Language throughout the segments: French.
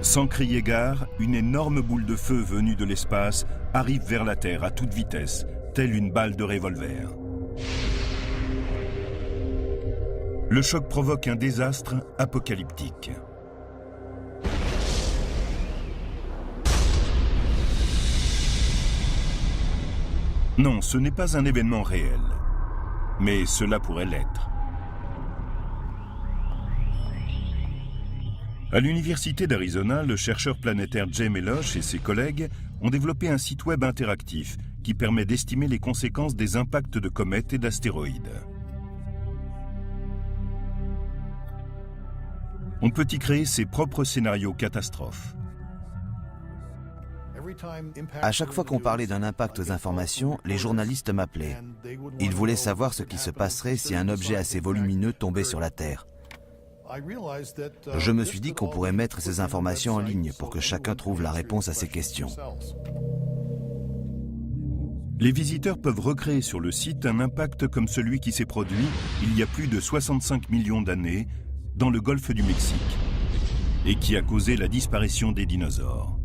Sans crier gare, une énorme boule de feu venue de l'espace arrive vers la Terre à toute vitesse, telle une balle de revolver. Le choc provoque un désastre apocalyptique. Non, ce n'est pas un événement réel, mais cela pourrait l'être. À l'Université d'Arizona, le chercheur planétaire Jay Melosh et ses collègues ont développé un site web interactif qui permet d'estimer les conséquences des impacts de comètes et d'astéroïdes. On peut y créer ses propres scénarios catastrophes. À chaque fois qu'on parlait d'un impact aux informations, les journalistes m'appelaient. Ils voulaient savoir ce qui se passerait si un objet assez volumineux tombait sur la Terre. Je me suis dit qu'on pourrait mettre ces informations en ligne pour que chacun trouve la réponse à ces questions. Les visiteurs peuvent recréer sur le site un impact comme celui qui s'est produit il y a plus de 65 millions d'années dans le golfe du Mexique et qui a causé la disparition des dinosaures.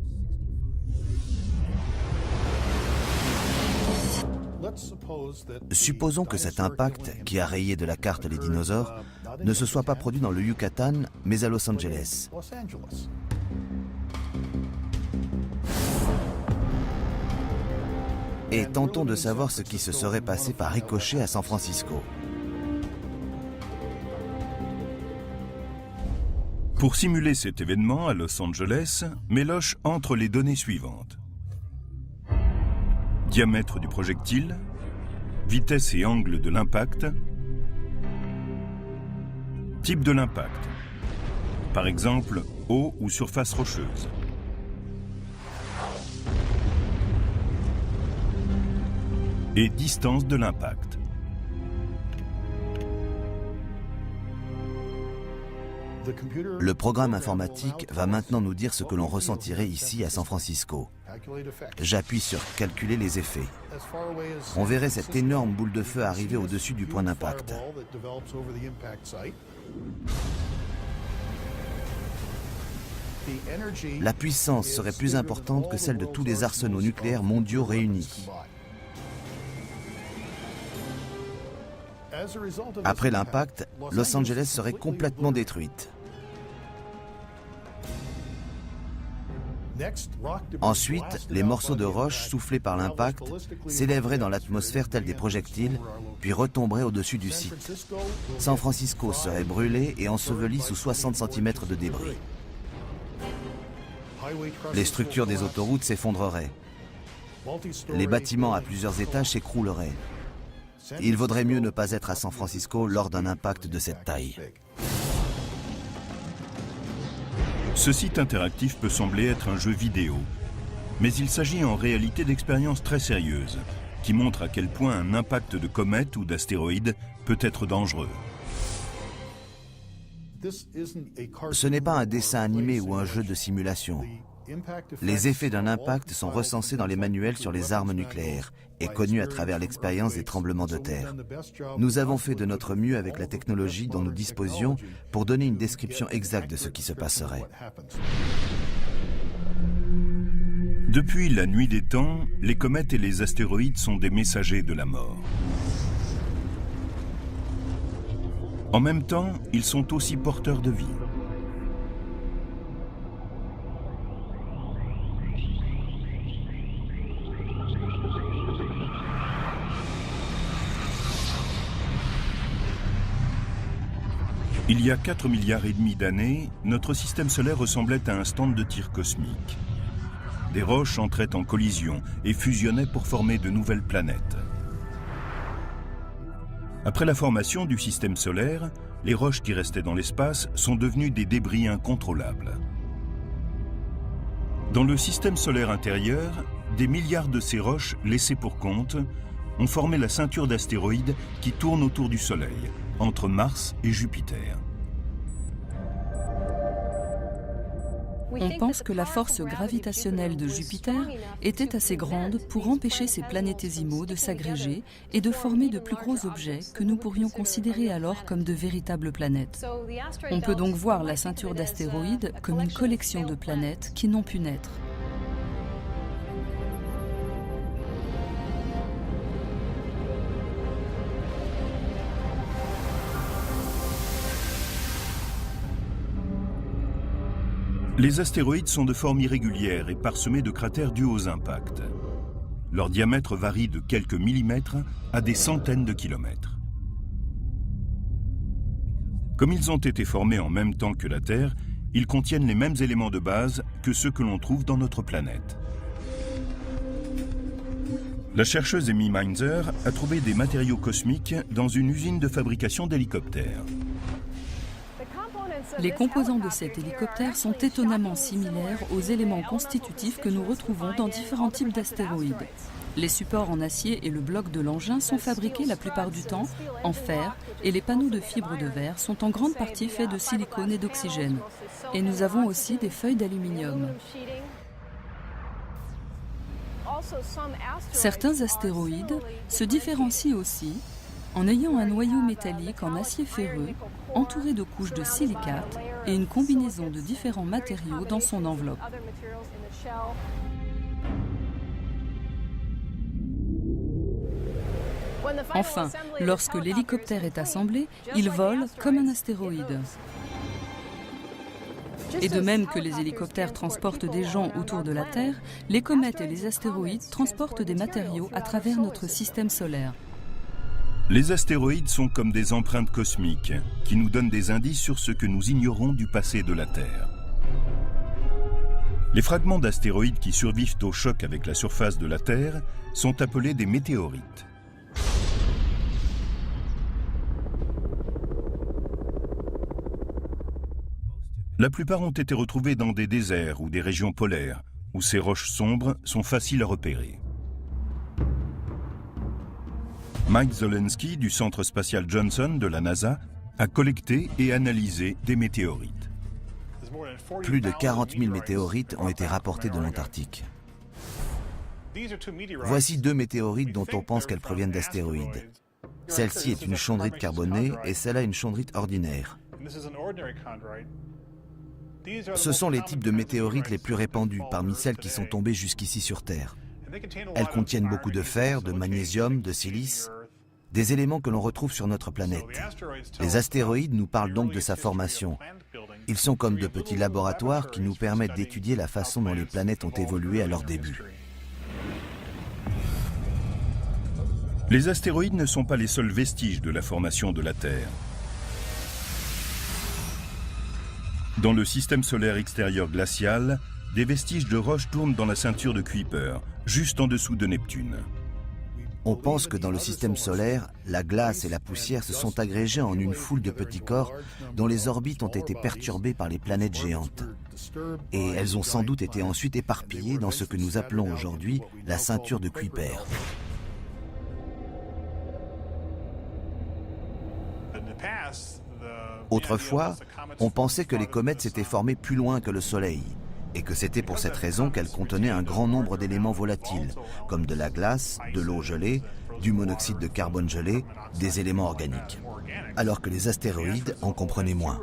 Supposons que cet impact, qui a rayé de la carte les dinosaures, ne se soit pas produit dans le Yucatan, mais à Los Angeles. Et tentons de savoir ce qui se serait passé par ricochet à San Francisco. Pour simuler cet événement à Los Angeles, Melosh entre les données suivantes. Diamètre du projectile, vitesse et angle de l'impact, type de l'impact, par exemple eau ou surface rocheuse, et distance de l'impact. Le programme informatique va maintenant nous dire ce que l'on ressentirait ici à San Francisco. J'appuie sur « Calculer les effets ». On verrait cette énorme boule de feu arriver au-dessus du point d'impact. La puissance serait plus importante que celle de tous les arsenaux nucléaires mondiaux réunis. Après l'impact, Los Angeles serait complètement détruite. Ensuite, les morceaux de roche soufflés par l'impact s'élèveraient dans l'atmosphère tels des projectiles, puis retomberaient au-dessus du site. San Francisco serait brûlé et enseveli sous 60 cm de débris. Les structures des autoroutes s'effondreraient. Les bâtiments à plusieurs étages s'écrouleraient. Il vaudrait mieux ne pas être à San Francisco lors d'un impact de cette taille. Ce site interactif peut sembler être un jeu vidéo, mais il s'agit en réalité d'expériences très sérieuses qui montrent à quel point un impact de comète ou d'astéroïde peut être dangereux. Ce n'est pas un dessin animé ou un jeu de simulation. Les effets d'un impact sont recensés dans les manuels sur les armes nucléaires et connus à travers l'expérience des tremblements de terre. Nous avons fait de notre mieux avec la technologie dont nous disposions pour donner une description exacte de ce qui se passerait. Depuis la nuit des temps, les comètes et les astéroïdes sont des messagers de la mort. En même temps, ils sont aussi porteurs de vie. Il y a 4,5 milliards d'années, notre système solaire ressemblait à un stand de tir cosmique. Des roches entraient en collision et fusionnaient pour former de nouvelles planètes. Après la formation du système solaire, les roches qui restaient dans l'espace sont devenues des débris incontrôlables. Dans le système solaire intérieur, des milliards de ces roches laissées pour compte ont formé la ceinture d'astéroïdes qui tourne autour du Soleil, entre Mars et Jupiter. On pense que la force gravitationnelle de Jupiter était assez grande pour empêcher ces planétésimaux de s'agréger et de former de plus gros objets que nous pourrions considérer alors comme de véritables planètes. On peut donc voir la ceinture d'astéroïdes comme une collection de planètes qui n'ont pu naître. Les astéroïdes sont de forme irrégulière et parsemés de cratères dus aux impacts. Leur diamètre varie de quelques millimètres à des centaines de kilomètres. Comme ils ont été formés en même temps que la Terre, ils contiennent les mêmes éléments de base que ceux que l'on trouve dans notre planète. La chercheuse Amy Mainzer a trouvé des matériaux cosmiques dans une usine de fabrication d'hélicoptères. Les composants de cet hélicoptère sont étonnamment similaires aux éléments constitutifs que nous retrouvons dans différents types d'astéroïdes. Les supports en acier et le bloc de l'engin sont fabriqués la plupart du temps en fer et les panneaux de fibres de verre sont en grande partie faits de silicone et d'oxygène. Et nous avons aussi des feuilles d'aluminium. Certains astéroïdes se différencient aussi en ayant un noyau métallique en acier ferreux entouré de couches de silicate et une combinaison de différents matériaux dans son enveloppe. Enfin, lorsque l'hélicoptère est assemblé, il vole comme un astéroïde. Et de même que les hélicoptères transportent des gens autour de la Terre, les comètes et les astéroïdes transportent des matériaux à travers notre système solaire. Les astéroïdes sont comme des empreintes cosmiques qui nous donnent des indices sur ce que nous ignorons du passé de la Terre. Les fragments d'astéroïdes qui survivent au choc avec la surface de la Terre sont appelés des météorites. La plupart ont été retrouvés dans des déserts ou des régions polaires, où ces roches sombres sont faciles à repérer. Mike Zolensky du Centre spatial Johnson de la NASA a collecté et analysé des météorites. Plus de 40 000 météorites ont été rapportés de l'Antarctique. Voici deux météorites dont on pense qu'elles proviennent d'astéroïdes. Celle-ci est une chondrite carbonée et celle-là une chondrite ordinaire. Ce sont les types de météorites les plus répandus parmi celles qui sont tombées jusqu'ici sur Terre. Elles contiennent beaucoup de fer, de magnésium, de silice, des éléments que l'on retrouve sur notre planète. Les astéroïdes nous parlent donc de sa formation. Ils sont comme de petits laboratoires qui nous permettent d'étudier la façon dont les planètes ont évolué à leur début. Les astéroïdes ne sont pas les seuls vestiges de la formation de la Terre. Dans le système solaire extérieur glacial, des vestiges de roches tournent dans la ceinture de Kuiper, juste en dessous de Neptune. On pense que dans le système solaire, la glace et la poussière se sont agrégées en une foule de petits corps dont les orbites ont été perturbées par les planètes géantes. Et elles ont sans doute été ensuite éparpillées dans ce que nous appelons aujourd'hui la ceinture de Kuiper. Autrefois, on pensait que les comètes s'étaient formées plus loin que le Soleil, et que c'était pour cette raison qu'elles contenaient un grand nombre d'éléments volatiles, comme de la glace, de l'eau gelée, du monoxyde de carbone gelé, des éléments organiques. Alors que les astéroïdes en comprenaient moins.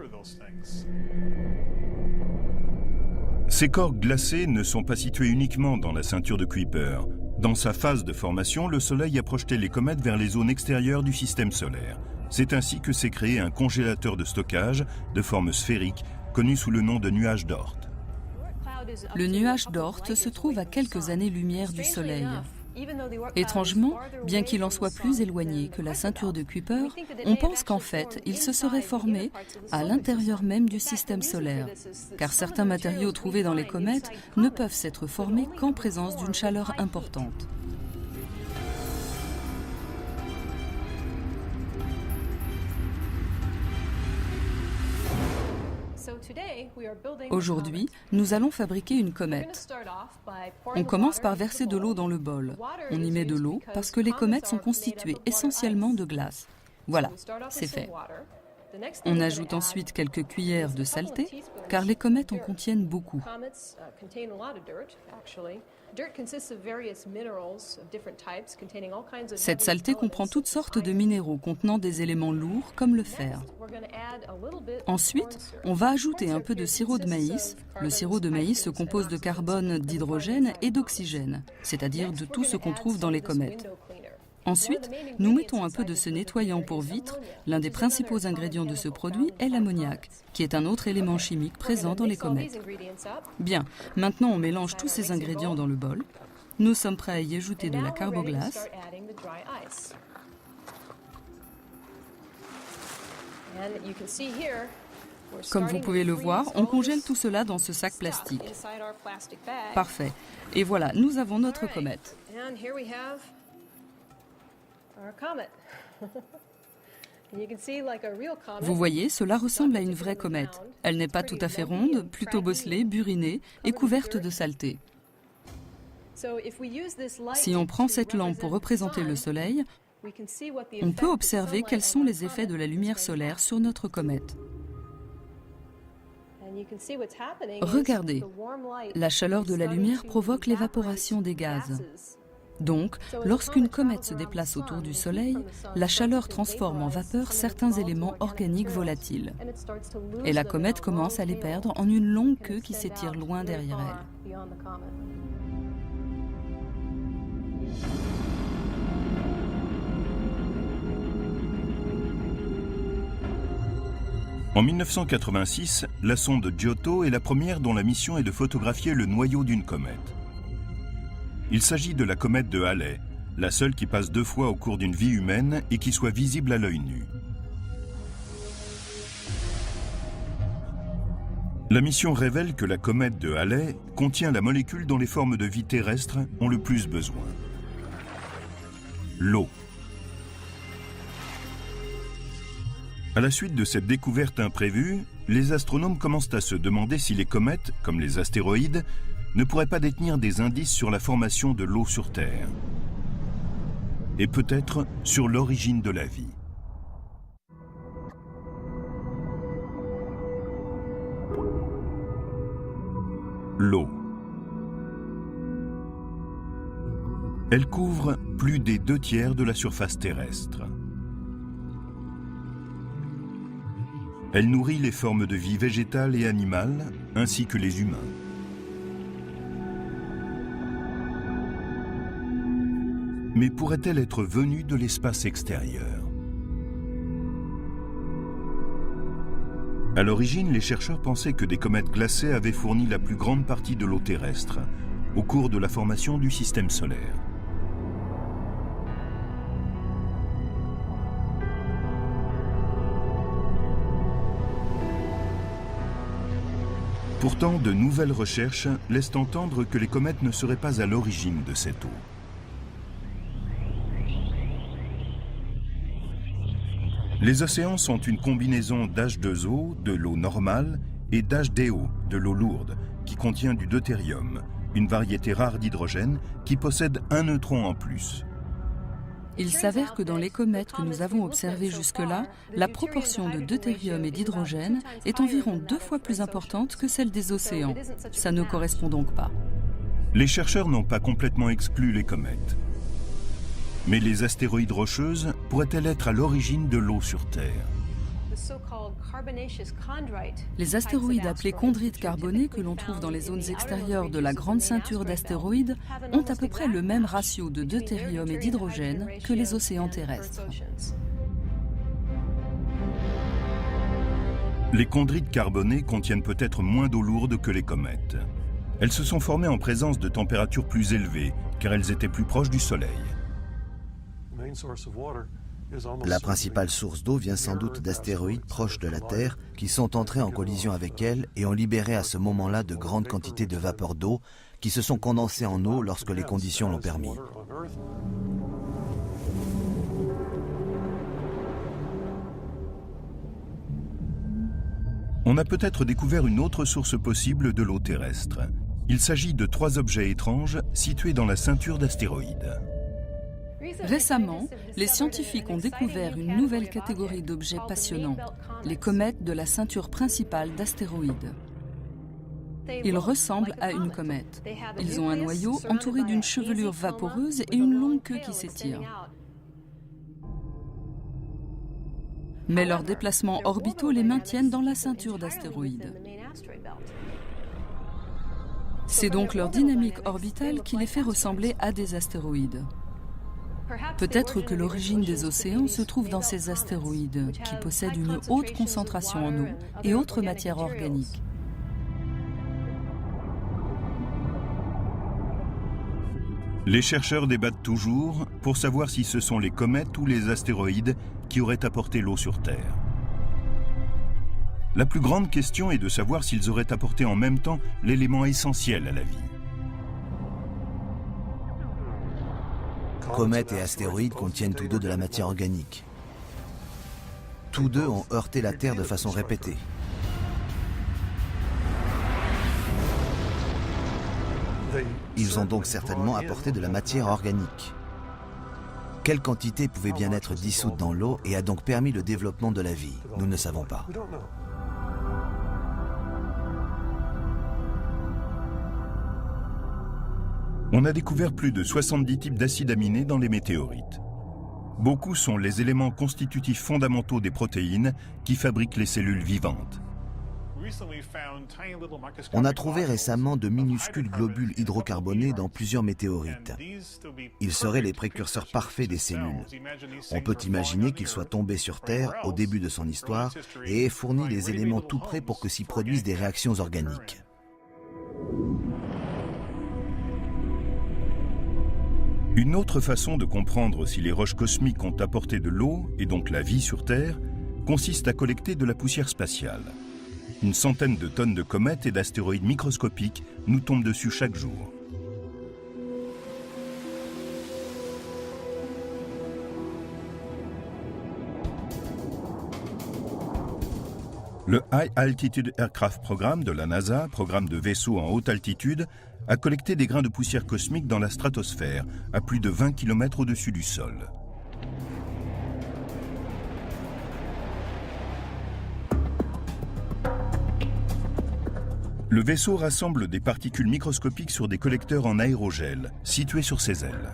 Ces corps glacés ne sont pas situés uniquement dans la ceinture de Kuiper. Dans sa phase de formation, le Soleil a projeté les comètes vers les zones extérieures du système solaire. C'est ainsi que s'est créé un congélateur de stockage de forme sphérique, connu sous le nom de nuage d'Oort. Le nuage d'Oort se trouve à quelques années-lumière du Soleil. Étrangement, bien qu'il en soit plus éloigné que la ceinture de Kuiper, on pense qu'en fait, il se serait formé à l'intérieur même du système solaire, car certains matériaux trouvés dans les comètes ne peuvent s'être formés qu'en présence d'une chaleur importante. Aujourd'hui, nous allons fabriquer une comète. On commence par verser de l'eau dans le bol. On y met de l'eau parce que les comètes sont constituées essentiellement de glace. Voilà, c'est fait. On ajoute ensuite quelques cuillères de saleté, car les comètes en contiennent beaucoup. Cette saleté comprend toutes sortes de minéraux contenant des éléments lourds comme le fer. Ensuite, on va ajouter un peu de sirop de maïs. Le sirop de maïs se compose de carbone, d'hydrogène et d'oxygène, c'est-à-dire de tout ce qu'on trouve dans les comètes. Ensuite, nous mettons un peu de ce nettoyant pour vitres. L'un des principaux ingrédients de ce produit est l'ammoniac, qui est un autre élément chimique présent dans les comètes. Bien, maintenant on mélange tous ces ingrédients dans le bol. Nous sommes prêts à y ajouter de la carboglace. Comme vous pouvez le voir, on congèle tout cela dans ce sac plastique. Parfait. Et voilà, nous avons notre comète. Vous voyez, cela ressemble à une vraie comète. Elle n'est pas tout à fait ronde, plutôt bosselée, burinée et couverte de saleté. Si on prend cette lampe pour représenter le Soleil, on peut observer quels sont les effets de la lumière solaire sur notre comète. Regardez, la chaleur de la lumière provoque l'évaporation des gaz. Donc, lorsqu'une comète se déplace autour du Soleil, la chaleur transforme en vapeur certains éléments organiques volatiles. Et la comète commence à les perdre en une longue queue qui s'étire loin derrière elle. En 1986, la sonde Giotto est la première dont la mission est de photographier le noyau d'une comète. Il s'agit de la comète de Halley, la seule qui passe 2 fois au cours d'une vie humaine et qui soit visible à l'œil nu. La mission révèle que la comète de Halley contient la molécule dont les formes de vie terrestres ont le plus besoin. L'eau. À la suite de cette découverte imprévue, les astronomes commencent à se demander si les comètes, comme les astéroïdes, ne pourraient pas détenir des indices sur la formation de l'eau sur Terre. Et peut-être sur l'origine de la vie. L'eau. Elle couvre plus des 2/3 de la surface terrestre. Elle nourrit les formes de vie végétale et animale, ainsi que les humains. Mais pourrait-elle être venue de l'espace extérieur? À l'origine, les chercheurs pensaient que des comètes glacées avaient fourni la plus grande partie de l'eau terrestre, au cours de la formation du système solaire. Pourtant, de nouvelles recherches laissent entendre que les comètes ne seraient pas à l'origine de cette eau. Les océans sont une combinaison d'H2O, de l'eau normale, et d'HDO, de l'eau lourde, qui contient du deutérium, une variété rare d'hydrogène qui possède un neutron en plus. Il s'avère que dans les comètes que nous avons observées jusque-là, la proportion de deutérium et d'hydrogène est environ 2 fois plus importante que celle des océans. Ça ne correspond donc pas. Les chercheurs n'ont pas complètement exclu les comètes. Mais les astéroïdes rocheuses pourraient-elles être à l'origine de l'eau sur Terre? Les astéroïdes appelés chondrites carbonés que l'on trouve dans les zones extérieures de la grande ceinture d'astéroïdes ont à peu près le même ratio de deutérium et d'hydrogène que les océans terrestres. Les chondrites carbonés contiennent peut-être moins d'eau lourde que les comètes. Elles se sont formées en présence de températures plus élevées, car elles étaient plus proches du Soleil. La principale source d'eau vient sans doute d'astéroïdes proches de la Terre qui sont entrés en collision avec elle et ont libéré à ce moment-là de grandes quantités de vapeur d'eau qui se sont condensées en eau lorsque les conditions l'ont permis. On a peut-être découvert une autre source possible de l'eau terrestre. Il s'agit de 3 objets étranges situés dans la ceinture d'astéroïdes. Récemment, les scientifiques ont découvert une nouvelle catégorie d'objets passionnants, les comètes de la ceinture principale d'astéroïdes. Ils ressemblent à une comète. Ils ont un noyau entouré d'une chevelure vaporeuse et une longue queue qui s'étire. Mais leurs déplacements orbitaux les maintiennent dans la ceinture d'astéroïdes. C'est donc leur dynamique orbitale qui les fait ressembler à des astéroïdes. Peut-être que l'origine des océans se trouve dans ces astéroïdes, qui possèdent une haute concentration en eau et autres matières organiques. Les chercheurs débattent toujours pour savoir si ce sont les comètes ou les astéroïdes qui auraient apporté l'eau sur Terre. La plus grande question est de savoir s'ils auraient apporté en même temps l'élément essentiel à la vie. Comètes et astéroïdes contiennent tous deux de la matière organique. Tous deux ont heurté la Terre de façon répétée. Ils ont donc certainement apporté de la matière organique. Quelle quantité pouvait bien être dissoute dans l'eau et a donc permis le développement de la vie? Nous ne savons pas. On a découvert plus de 70 types d'acides aminés dans les météorites. Beaucoup sont les éléments constitutifs fondamentaux des protéines qui fabriquent les cellules vivantes. On a trouvé récemment de minuscules globules hydrocarbonés dans plusieurs météorites. Ils seraient les précurseurs parfaits des cellules. On peut imaginer qu'ils soient tombés sur Terre au début de son histoire et aient fourni les éléments tout prêts pour que s'y produisent des réactions organiques. Une autre façon de comprendre si les roches cosmiques ont apporté de l'eau, et donc la vie sur Terre, consiste à collecter de la poussière spatiale. Une centaine de tonnes de comètes et d'astéroïdes microscopiques nous tombent dessus chaque jour. Le High Altitude Aircraft Programme de la NASA, programme de vaisseaux en haute altitude, a collecté des grains de poussière cosmique dans la stratosphère, à plus de 20 km au-dessus du sol. Le vaisseau rassemble des particules microscopiques sur des collecteurs en aérogel, situés sur ses ailes.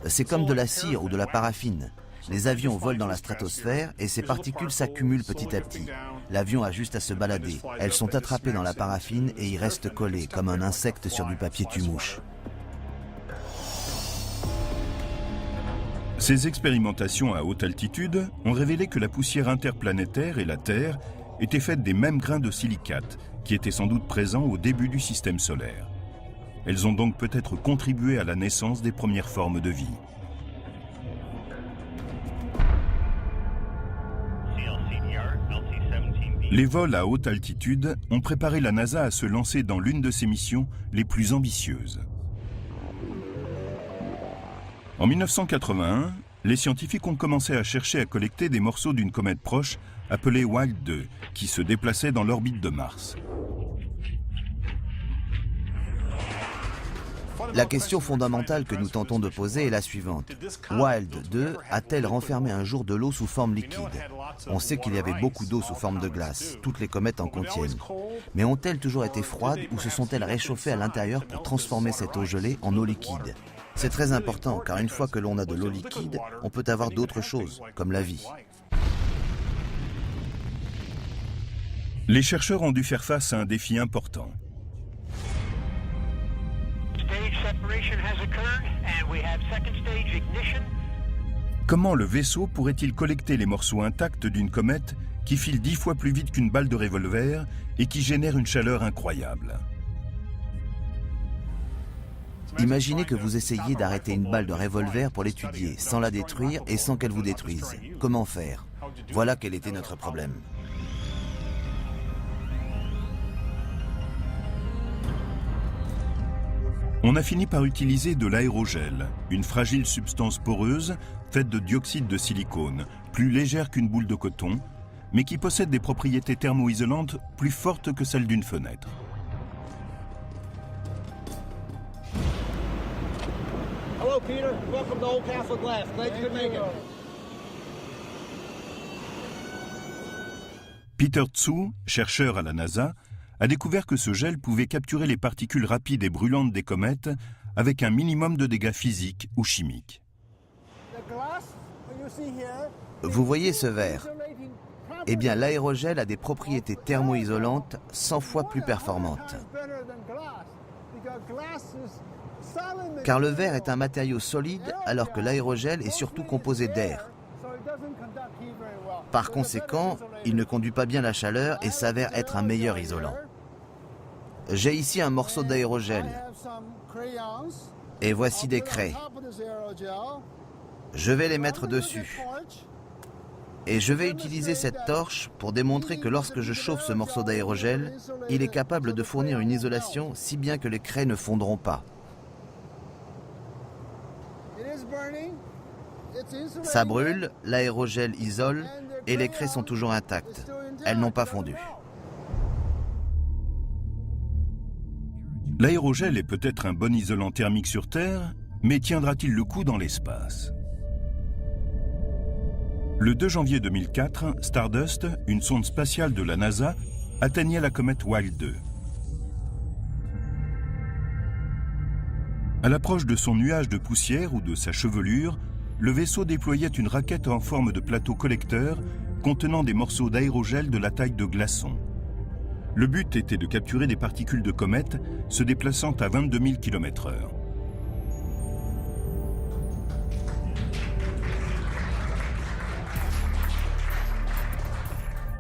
C'est comme de la cire ou de la paraffine. Les avions volent dans la stratosphère et ces particules s'accumulent petit à petit. L'avion a juste à se balader. Elles sont attrapées dans la paraffine et y restent collées, comme un insecte sur du papier tue-mouche. Ces expérimentations à haute altitude ont révélé que la poussière interplanétaire et la Terre étaient faites des mêmes grains de silicate qui étaient sans doute présents au début du système solaire. Elles ont donc peut-être contribué à la naissance des premières formes de vie. Les vols à haute altitude ont préparé la NASA à se lancer dans l'une de ses missions les plus ambitieuses. En 1981, les scientifiques ont commencé à chercher à collecter des morceaux d'une comète proche appelée Wild 2, qui se déplaçait dans l'orbite de Mars. La question fondamentale que nous tentons de poser est la suivante. Wild 2 a-t-elle renfermé un jour de l'eau sous forme liquide? On sait qu'il y avait beaucoup d'eau sous forme de glace, toutes les comètes en contiennent. Mais ont-elles toujours été froides ou se sont-elles réchauffées à l'intérieur pour transformer cette eau gelée en eau liquide? C'est très important car une fois que l'on a de l'eau liquide, on peut avoir d'autres choses, comme la vie. Les chercheurs ont dû faire face à un défi important. Comment le vaisseau pourrait-il collecter les morceaux intacts d'une comète qui file 10 fois plus vite qu'une balle de revolver et qui génère une chaleur incroyable? Imaginez que vous essayiez d'arrêter une balle de revolver pour l'étudier, sans la détruire et sans qu'elle vous détruise. Comment faire? Voilà quel était notre problème. On a fini par utiliser de l'aérogel, une fragile substance poreuse faite de dioxyde de silicone, plus légère qu'une boule de coton, mais qui possède des propriétés thermoisolantes plus fortes que celles d'une fenêtre. Peter. Welcome to Old Castle Glass. Glad you could make it. Peter Tsu, chercheur à la NASA, a découvert que ce gel pouvait capturer les particules rapides et brûlantes des comètes avec un minimum de dégâts physiques ou chimiques. Vous voyez ce verre? Eh bien, l'aérogel a des propriétés thermoisolantes 100 fois plus performantes. Car le verre est un matériau solide alors que l'aérogel est surtout composé d'air. Par conséquent, il ne conduit pas bien la chaleur et s'avère être un meilleur isolant. J'ai ici un morceau d'aérogel. Et voici des craies. Je vais les mettre dessus. Et je vais utiliser cette torche pour démontrer que lorsque je chauffe ce morceau d'aérogel, il est capable de fournir une isolation si bien que les craies ne fondront pas. Ça brûle, l'aérogel isole et les craies sont toujours intactes. Elles n'ont pas fondu. L'aérogel est peut-être un bon isolant thermique sur Terre, mais tiendra-t-il le coup dans l'espace? Le 2 janvier 2004, Stardust, une sonde spatiale de la NASA, atteignait la comète Wild 2. À l'approche de son nuage de poussière ou de sa chevelure, le vaisseau déployait une raquette en forme de plateau collecteur contenant des morceaux d'aérogel de la taille de glaçons. Le but était de capturer des particules de comète se déplaçant à 22 000 km/h.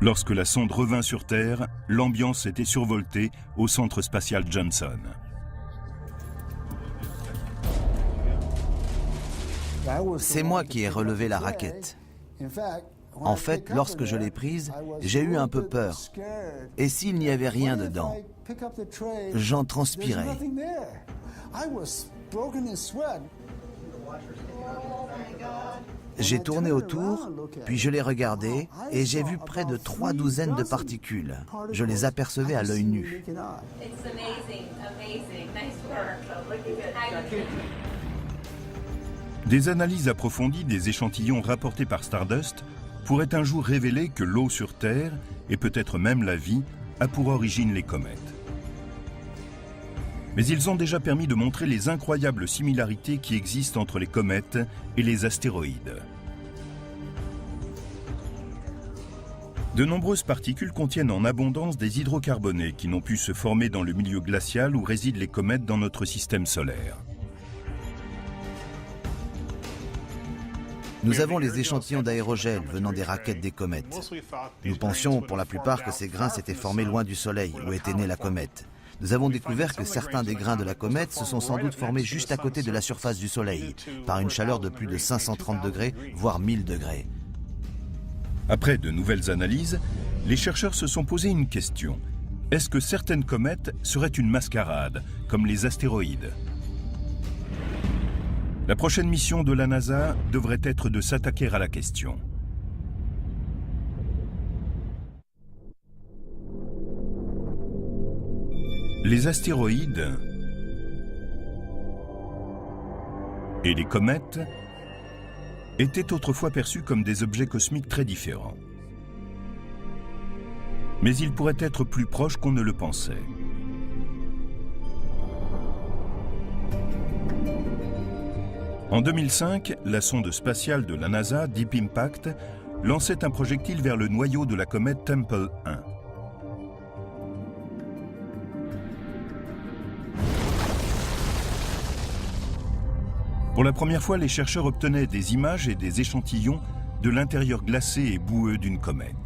Lorsque la sonde revint sur Terre, l'ambiance était survoltée au centre spatial Johnson. C'est moi qui ai relevé la raquette. En fait, lorsque je l'ai prise, j'ai eu un peu peur. Et s'il n'y avait rien dedans? J'en transpirais. J'ai tourné autour, puis je l'ai regardé et j'ai vu près de 3 douzaines de particules. Je les apercevais à l'œil nu. Des analyses approfondies des échantillons rapportés par Stardust pourraient un jour révéler que l'eau sur Terre, et peut-être même la vie, a pour origine les comètes. Mais ils ont déjà permis de montrer les incroyables similarités qui existent entre les comètes et les astéroïdes. De nombreuses particules contiennent en abondance des hydrocarbonés qui n'ont pu se former dans le milieu glacial où résident les comètes dans notre système solaire. Nous avons les échantillons d'aérogel venant des raquettes des comètes. Nous pensions pour la plupart que ces grains s'étaient formés loin du Soleil, où était née la comète. Nous avons découvert que certains des grains de la comète se sont sans doute formés juste à côté de la surface du Soleil, par une chaleur de plus de 530 degrés, voire 1000 degrés. Après de nouvelles analyses, les chercheurs se sont posé une question. Est-ce que certaines comètes seraient une mascarade, comme les astéroïdes ? La prochaine mission de la NASA devrait être de s'attaquer à la question. Les astéroïdes et les comètes étaient autrefois perçus comme des objets cosmiques très différents. Mais ils pourraient être plus proches qu'on ne le pensait. En 2005, la sonde spatiale de la NASA, Deep Impact, lançait un projectile vers le noyau de la comète Tempel 1. Pour la première fois, les chercheurs obtenaient des images et des échantillons de l'intérieur glacé et boueux d'une comète.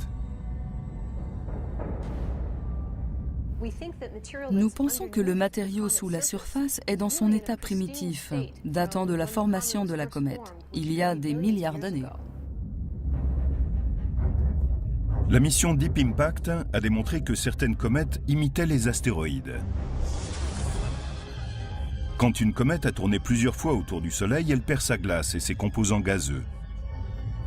Nous pensons que le matériau sous la surface est dans son état primitif, datant de la formation de la comète, il y a des milliards d'années. La mission Deep Impact a démontré que certaines comètes imitaient les astéroïdes. Quand une comète a tourné plusieurs fois autour du Soleil, elle perd sa glace et ses composants gazeux.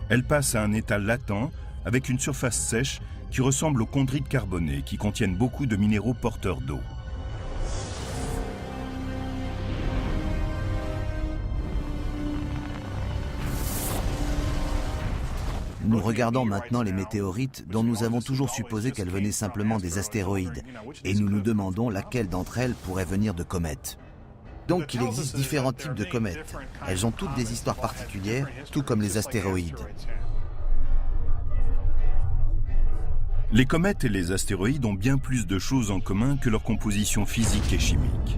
Elle passe à un état latent avec une surface sèche qui ressemble aux chondrites carbonées qui contiennent beaucoup de minéraux porteurs d'eau. Nous regardons maintenant les météorites dont nous avons toujours supposé qu'elles venaient simplement des astéroïdes et nous nous demandons laquelle d'entre elles pourrait venir de comètes. Donc il existe différents types de comètes. Elles ont toutes des histoires particulières, tout comme les astéroïdes. Les comètes et les astéroïdes ont bien plus de choses en commun que leur composition physique et chimique.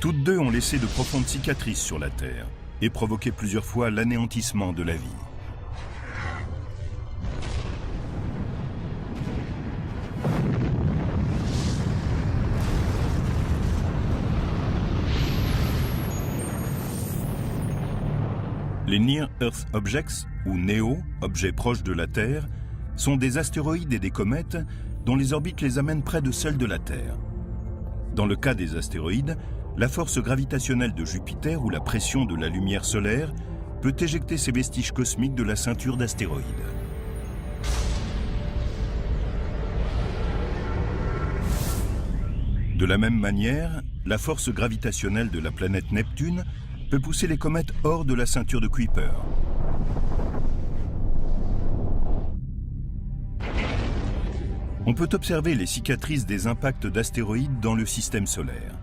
Toutes deux ont laissé de profondes cicatrices sur la Terre et provoqué plusieurs fois l'anéantissement de la vie. Les Near Earth Objects, ou NEO, objets proches de la Terre, sont des astéroïdes et des comètes dont les orbites les amènent près de celles de la Terre. Dans le cas des astéroïdes, la force gravitationnelle de Jupiter ou la pression de la lumière solaire peut éjecter ces vestiges cosmiques de la ceinture d'astéroïdes. De la même manière, la force gravitationnelle de la planète Neptune peut pousser les comètes hors de la ceinture de Kuiper. On peut observer les cicatrices des impacts d'astéroïdes dans le système solaire.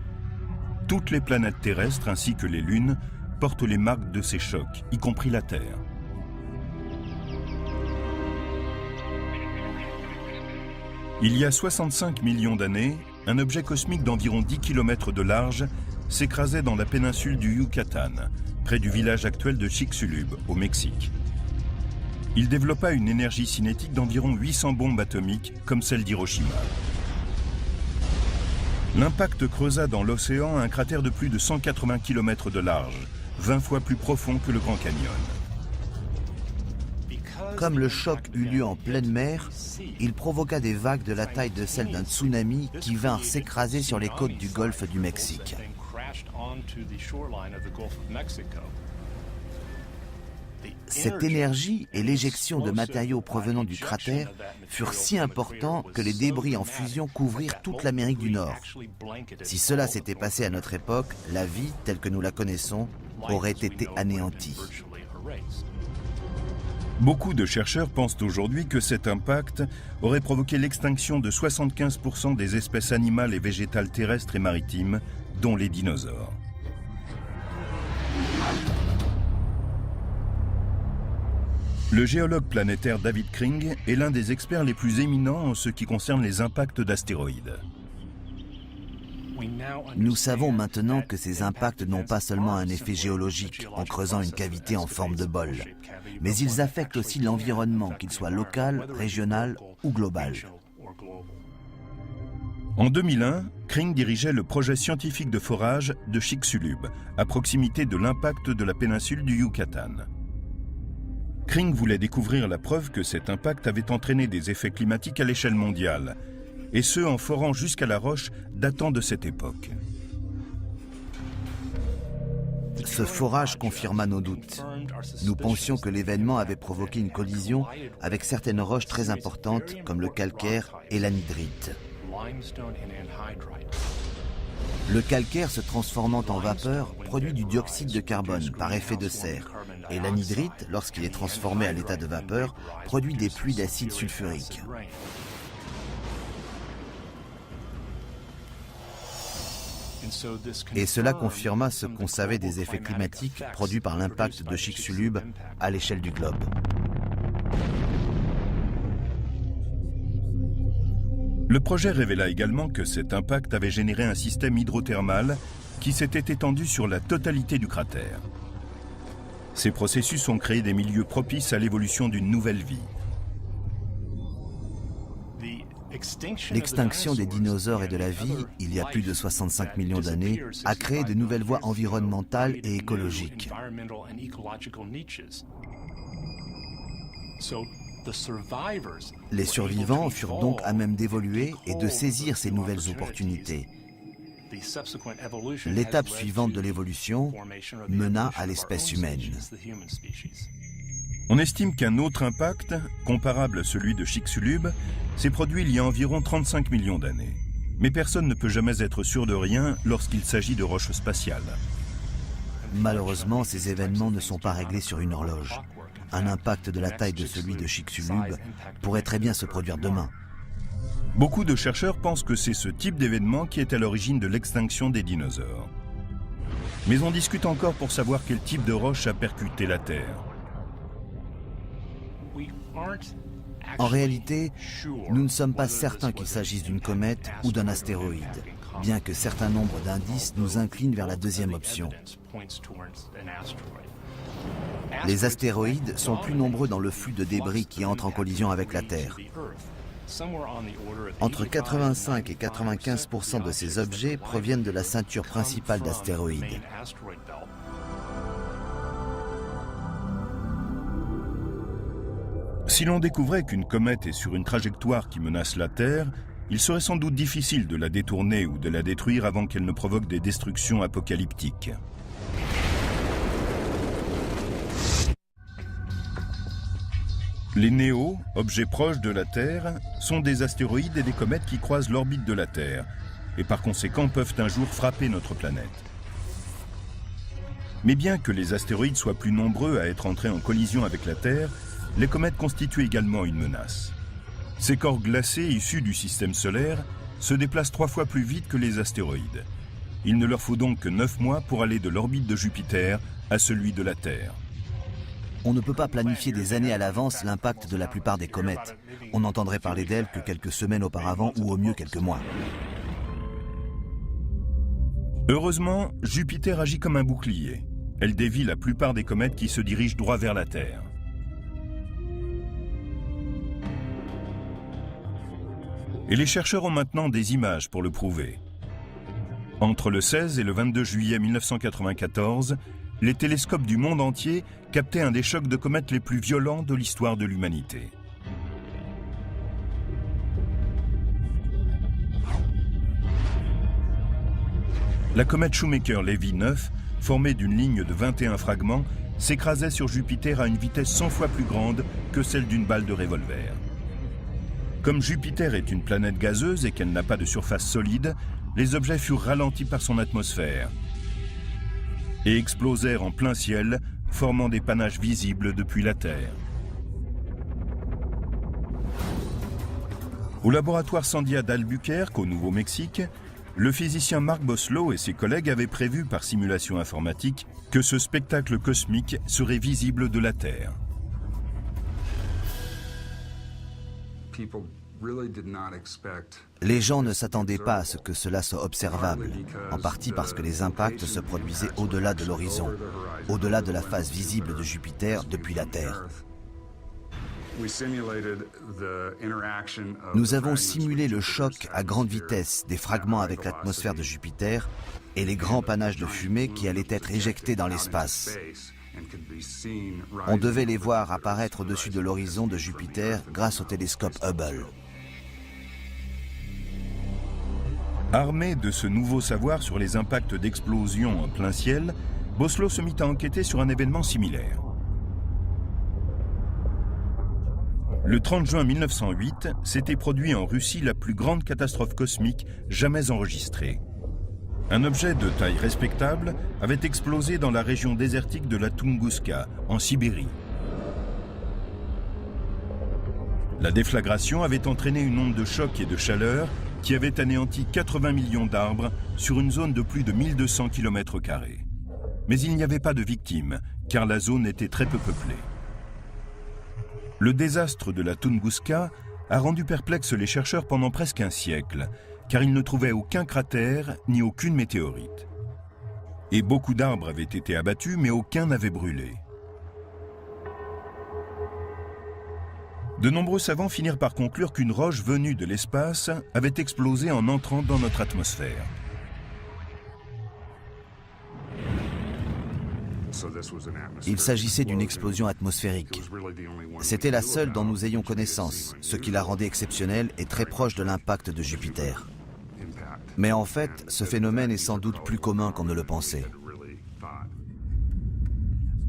Toutes les planètes terrestres ainsi que les lunes portent les marques de ces chocs, y compris la Terre. Il y a 65 millions d'années, un objet cosmique d'environ 10 km de large s'écrasait dans la péninsule du Yucatan, près du village actuel de Chicxulub, au Mexique. Il développa une énergie cinétique d'environ 800 bombes atomiques, comme celle d'Hiroshima. L'impact creusa dans l'océan un cratère de plus de 180 km de large, 20 fois plus profond que le Grand Canyon. Comme le choc eut lieu en pleine mer, il provoqua des vagues de la taille de celle d'un tsunami qui vinrent s'écraser sur les côtes du golfe du Mexique. Cette énergie et l'éjection de matériaux provenant du cratère furent si importants que les débris en fusion couvrirent toute l'Amérique du Nord. Si cela s'était passé à notre époque, la vie, telle que nous la connaissons, aurait été anéantie. Beaucoup de chercheurs pensent aujourd'hui que cet impact aurait provoqué l'extinction de 75% des espèces animales et végétales terrestres et maritimes, dont les dinosaures. Le géologue planétaire David Kring est l'un des experts les plus éminents en ce qui concerne les impacts d'astéroïdes. Nous savons maintenant que ces impacts n'ont pas seulement un effet géologique en creusant une cavité en forme de bol, mais ils affectent aussi l'environnement, qu'il soit local, régional ou global. En 2001, Kring dirigeait le projet scientifique de forage de Chicxulub, à proximité de l'impact de la péninsule du Yucatan. Kring voulait découvrir la preuve que cet impact avait entraîné des effets climatiques à l'échelle mondiale, et ce en forant jusqu'à la roche datant de cette époque. Ce forage confirma nos doutes. Nous pensions que l'événement avait provoqué une collision avec certaines roches très importantes comme le calcaire et l'anhydrite. Le calcaire se transformant en vapeur produit du dioxyde de carbone par effet de serre et l'anhydrite, lorsqu'il est transformé à l'état de vapeur, produit des pluies d'acide sulfurique. Et cela confirma ce qu'on savait des effets climatiques produits par l'impact de Chicxulub à l'échelle du globe. Le projet révéla également que cet impact avait généré un système hydrothermal qui s'était étendu sur la totalité du cratère. Ces processus ont créé des milieux propices à l'évolution d'une nouvelle vie. L'extinction des dinosaures et de la vie, il y a plus de 65 millions d'années, a créé de nouvelles voies environnementales et écologiques. Les survivants furent donc à même d'évoluer et de saisir ces nouvelles opportunités. L'étape suivante de l'évolution mena à l'espèce humaine. On estime qu'un autre impact, comparable à celui de Chicxulub, s'est produit il y a environ 35 millions d'années. Mais personne ne peut jamais être sûr de rien lorsqu'il s'agit de roches spatiales. Malheureusement, ces événements ne sont pas réglés sur une horloge. un impact de la taille de celui de Chicxulub pourrait très bien se produire demain. Beaucoup de chercheurs pensent que c'est ce type d'événement qui est à l'origine de l'extinction des dinosaures. Mais on discute encore pour savoir quel type de roche a percuté la Terre. En réalité, nous ne sommes pas certains qu'il s'agisse d'une comète ou d'un astéroïde, bien que certains nombres d'indices nous inclinent vers la deuxième option. Les astéroïdes sont plus nombreux dans le flux de débris qui entrent en collision avec la Terre. Entre 85 et 95% de ces objets proviennent de la ceinture principale d'astéroïdes. Si l'on découvrait qu'une comète est sur une trajectoire qui menace la Terre, il serait sans doute difficile de la détourner ou de la détruire avant qu'elle ne provoque des destructions apocalyptiques. Les NEO, objets proches de la Terre, sont des astéroïdes et des comètes qui croisent l'orbite de la Terre et par conséquent peuvent un jour frapper notre planète. Mais bien que les astéroïdes soient plus nombreux à être entrés en collision avec la Terre, les comètes constituent également une menace. Ces corps glacés issus du système solaire se déplacent 3 fois plus vite que les astéroïdes. Il ne leur faut donc que 9 mois pour aller de l'orbite de Jupiter à celui de la Terre. On ne peut pas planifier des années à l'avance l'impact de la plupart des comètes. On n'entendrait parler d'elles que quelques semaines auparavant ou au mieux quelques mois. Heureusement, Jupiter agit comme un bouclier. Elle dévie la plupart des comètes qui se dirigent droit vers la Terre. Et les chercheurs ont maintenant des images pour le prouver. Entre le 16 et le 22 juillet 1994, les télescopes du monde entier captaient un des chocs de comètes les plus violents de l'histoire de l'humanité. La comète Shoemaker-Levy 9, formée d'une ligne de 21 fragments, s'écrasait sur Jupiter à une vitesse 100 fois plus grande que celle d'une balle de revolver. Comme Jupiter est une planète gazeuse et qu'elle n'a pas de surface solide, les objets furent ralentis par son atmosphère et explosèrent en plein ciel, formant des panaches visibles depuis la Terre. Au laboratoire Sandia d'Albuquerque, au Nouveau-Mexique, le physicien Mark Boslow et ses collègues avaient prévu par simulation informatique que ce spectacle cosmique serait visible de la Terre. Les gens ne s'attendaient pas à ce que cela soit observable, en partie parce que les impacts se produisaient au-delà de l'horizon, au-delà de la face visible de Jupiter depuis la Terre. Nous avons simulé le choc à grande vitesse des fragments avec l'atmosphère de Jupiter et les grands panaches de fumée qui allaient être éjectés dans l'espace. On devait les voir apparaître au-dessus de l'horizon de Jupiter grâce au télescope Hubble. Armé de ce nouveau savoir sur les impacts d'explosions en plein ciel, Boslow se mit à enquêter sur un événement similaire. Le 30 juin 1908, s'était produit en Russie la plus grande catastrophe cosmique jamais enregistrée. Un objet de taille respectable avait explosé dans la région désertique de la Tunguska, en Sibérie. La déflagration avait entraîné une onde de choc et de chaleur qui avait anéanti 80 millions d'arbres sur une zone de plus de 1200 km². Mais il n'y avait pas de victimes, car la zone était très peu peuplée. Le désastre de la Tunguska a rendu perplexes les chercheurs pendant presque un siècle, car ils ne trouvaient aucun cratère ni aucune météorite. Et beaucoup d'arbres avaient été abattus, mais aucun n'avait brûlé. De nombreux savants finirent par conclure qu'une roche venue de l'espace avait explosé en entrant dans notre atmosphère. Il s'agissait d'une explosion atmosphérique. C'était la seule dont nous ayons connaissance, ce qui la rendait exceptionnelle et très proche de l'impact de Jupiter. Mais en fait, ce phénomène est sans doute plus commun qu'on ne le pensait.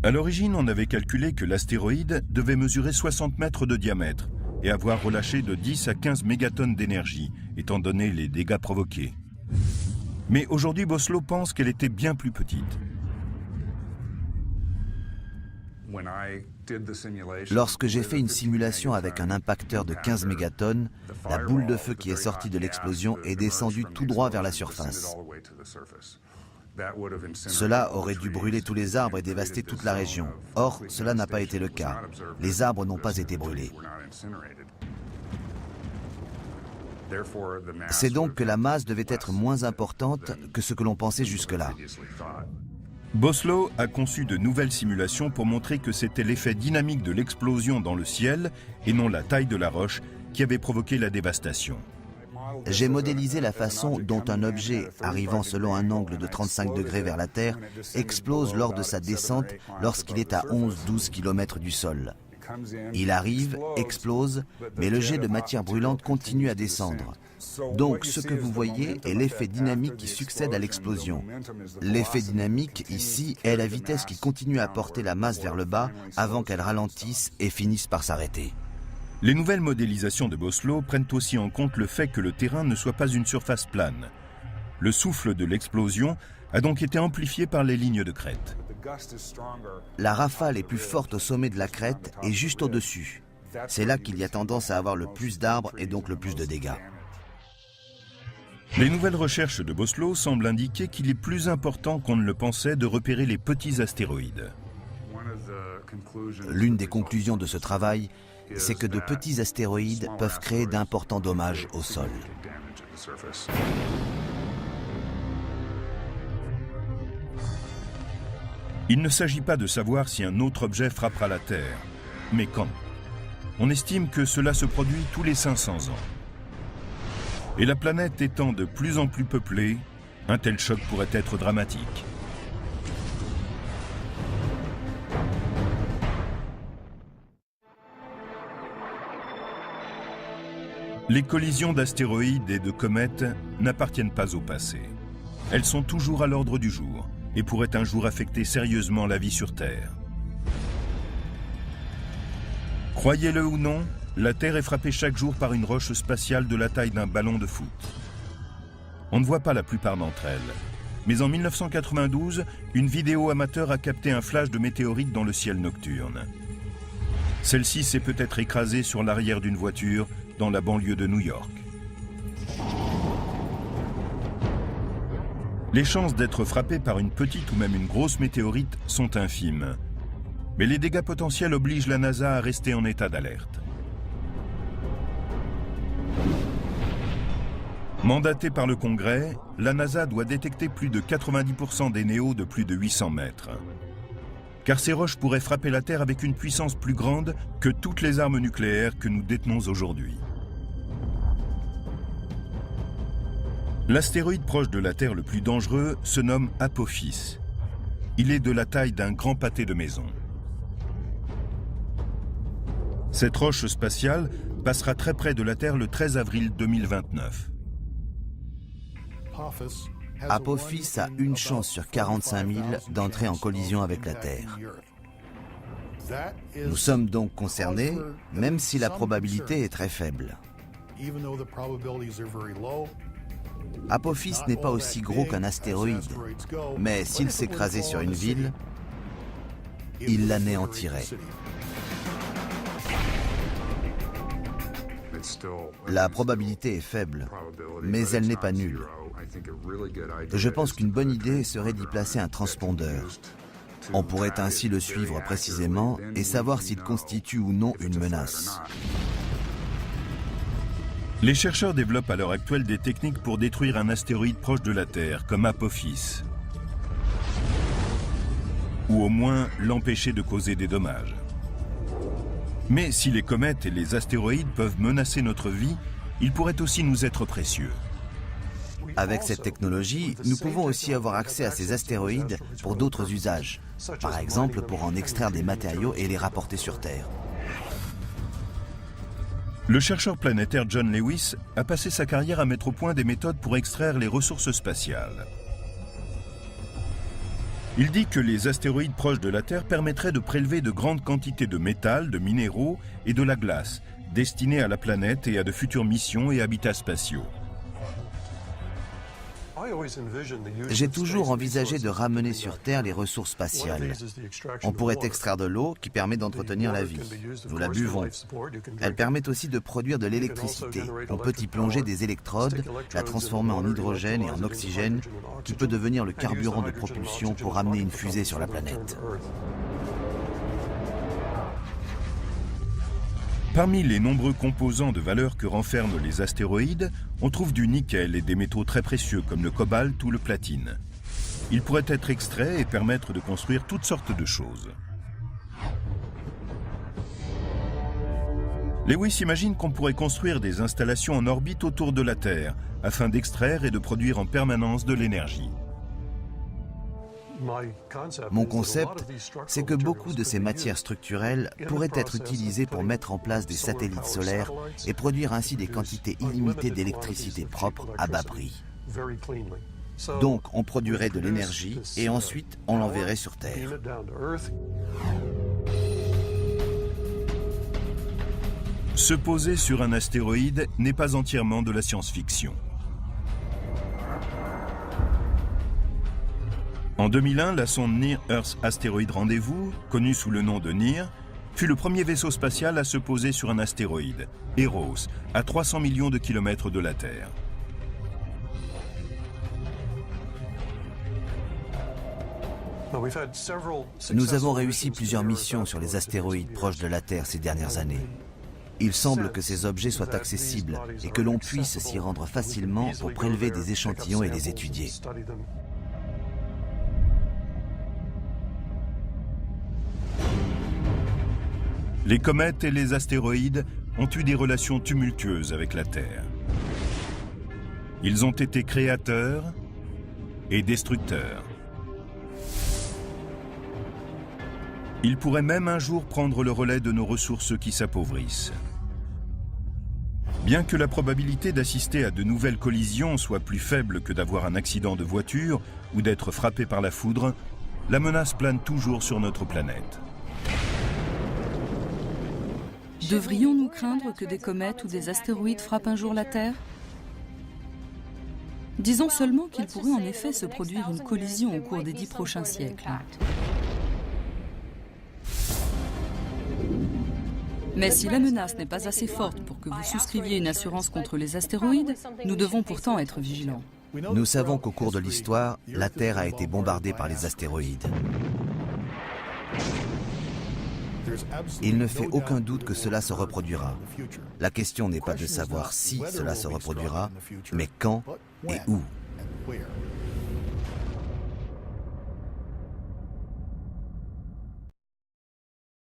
À l'origine, on avait calculé que l'astéroïde devait mesurer 60 mètres de diamètre et avoir relâché de 10 à 15 mégatonnes d'énergie, étant donné les dégâts provoqués. Mais aujourd'hui, Boslow pense qu'elle était bien plus petite. Lorsque j'ai fait une simulation avec un impacteur de 15 mégatonnes, la boule de feu qui est sortie de l'explosion est descendue tout droit vers la surface. Cela aurait dû brûler tous les arbres et dévaster toute la région. Or, cela n'a pas été le cas. Les arbres n'ont pas été brûlés. C'est donc que la masse devait être moins importante que ce que l'on pensait jusque-là. Boslow a conçu de nouvelles simulations pour montrer que c'était l'effet dynamique de l'explosion dans le ciel et non la taille de la roche qui avait provoqué la dévastation. J'ai modélisé la façon dont un objet, arrivant selon un angle de 35 degrés vers la Terre, explose lors de sa descente lorsqu'il est à 11-12 km du sol. Il arrive, explose, mais le jet de matière brûlante continue à descendre. Donc ce que vous voyez est l'effet dynamique qui succède à l'explosion. L'effet dynamique, ici, est la vitesse qui continue à porter la masse vers le bas avant qu'elle ralentisse et finisse par s'arrêter. Les nouvelles modélisations de Boslow prennent aussi en compte le fait que le terrain ne soit pas une surface plane. Le souffle de l'explosion a donc été amplifié par les lignes de crête. La rafale est plus forte au sommet de la crête et juste au-dessus. C'est là qu'il y a tendance à avoir le plus d'arbres et donc le plus de dégâts. Les nouvelles recherches de Boslow semblent indiquer qu'il est plus important qu'on ne le pensait de repérer les petits astéroïdes. L'une des conclusions de ce travail, c'est que de petits astéroïdes peuvent créer d'importants dommages au sol. Il ne s'agit pas de savoir si un autre objet frappera la Terre, mais quand. On estime que cela se produit tous les 500 ans. Et la planète étant de plus en plus peuplée, un tel choc pourrait être dramatique. Les collisions d'astéroïdes et de comètes n'appartiennent pas au passé. Elles sont toujours à l'ordre du jour et pourraient un jour affecter sérieusement la vie sur Terre. Croyez-le ou non, la Terre est frappée chaque jour par une roche spatiale de la taille d'un ballon de foot. On ne voit pas la plupart d'entre elles. Mais en 1992, une vidéo amateur a capté un flash de météorite dans le ciel nocturne. Celle-ci s'est peut-être écrasée sur l'arrière d'une voiture dans la banlieue de New York. Les chances d'être frappé par une petite ou même une grosse météorite sont infimes. Mais les dégâts potentiels obligent la NASA à rester en état d'alerte. Mandatée par le Congrès, la NASA doit détecter plus de 90% des néos de plus de 800 mètres. Car ces roches pourraient frapper la Terre avec une puissance plus grande que toutes les armes nucléaires que nous détenons aujourd'hui. L'astéroïde proche de la Terre le plus dangereux se nomme Apophis. Il est de la taille d'un grand pâté de maison. Cette roche spatiale passera très près de la Terre le 13 avril 2029. Apophis a une chance sur 45 000 d'entrer en collision avec la Terre. Nous sommes donc concernés, même si la probabilité est très faible. Apophis n'est pas aussi gros qu'un astéroïde, mais s'il s'écrasait sur une ville, il l'anéantirait. La probabilité est faible, mais elle n'est pas nulle. Je pense qu'une bonne idée serait d'y placer un transpondeur. On pourrait ainsi le suivre précisément et savoir s'il constitue ou non une menace. Les chercheurs développent à l'heure actuelle des techniques pour détruire un astéroïde proche de la Terre, comme Apophis. Ou au moins l'empêcher de causer des dommages. Mais si les comètes et les astéroïdes peuvent menacer notre vie, ils pourraient aussi nous être précieux. Avec cette technologie, nous pouvons aussi avoir accès à ces astéroïdes pour d'autres usages. Par exemple, pour en extraire des matériaux et les rapporter sur Terre. Le chercheur planétaire John Lewis a passé sa carrière à mettre au point des méthodes pour extraire les ressources spatiales. Il dit que les astéroïdes proches de la Terre permettraient de prélever de grandes quantités de métal, de minéraux et de la glace, destinés à la planète et à de futures missions et habitats spatiaux. J'ai toujours envisagé de ramener sur Terre les ressources spatiales. On pourrait extraire de l'eau qui permet d'entretenir la vie. Nous la buvons. Elle permet aussi de produire de l'électricité. On peut y plonger des électrodes, la transformer en hydrogène et en oxygène, qui peut devenir le carburant de propulsion pour ramener une fusée sur la planète. Parmi les nombreux composants de valeur que renferment les astéroïdes, on trouve du nickel et des métaux très précieux comme le cobalt ou le platine. Ils pourraient être extraits et permettre de construire toutes sortes de choses. Lewis imagine qu'on pourrait construire des installations en orbite autour de la Terre afin d'extraire et de produire en permanence de l'énergie. Mon concept, c'est que beaucoup de ces matières structurelles pourraient être utilisées pour mettre en place des satellites solaires et produire ainsi des quantités illimitées d'électricité propre à bas prix. Donc, on produirait de l'énergie et ensuite on l'enverrait sur Terre. Se poser sur un astéroïde n'est pas entièrement de la science-fiction. En 2001, la sonde Near Earth Asteroid Rendez-vous, connue sous le nom de NEAR, fut le premier vaisseau spatial à se poser sur un astéroïde, Eros, à 300 millions de kilomètres de la Terre. Nous avons réussi plusieurs missions sur les astéroïdes proches de la Terre ces dernières années. Il semble que ces objets soient accessibles et que l'on puisse s'y rendre facilement pour prélever des échantillons et les étudier. Les comètes et les astéroïdes ont eu des relations tumultueuses avec la Terre. Ils ont été créateurs et destructeurs. Ils pourraient même un jour prendre le relais de nos ressources qui s'appauvrissent. Bien que la probabilité d'assister à de nouvelles collisions soit plus faible que d'avoir un accident de voiture ou d'être frappé par la foudre, la menace plane toujours sur notre planète. Devrions-nous craindre que des comètes ou des astéroïdes frappent un jour la Terre? Disons seulement qu'il pourrait en effet se produire une collision au cours des 10 prochains siècles. Mais si la menace n'est pas assez forte pour que vous souscriviez une assurance contre les astéroïdes, nous devons pourtant être vigilants. Nous savons qu'au cours de l'histoire, la Terre a été bombardée par les astéroïdes. Il ne fait aucun doute que cela se reproduira. La question n'est pas de savoir si cela se reproduira, mais quand et où.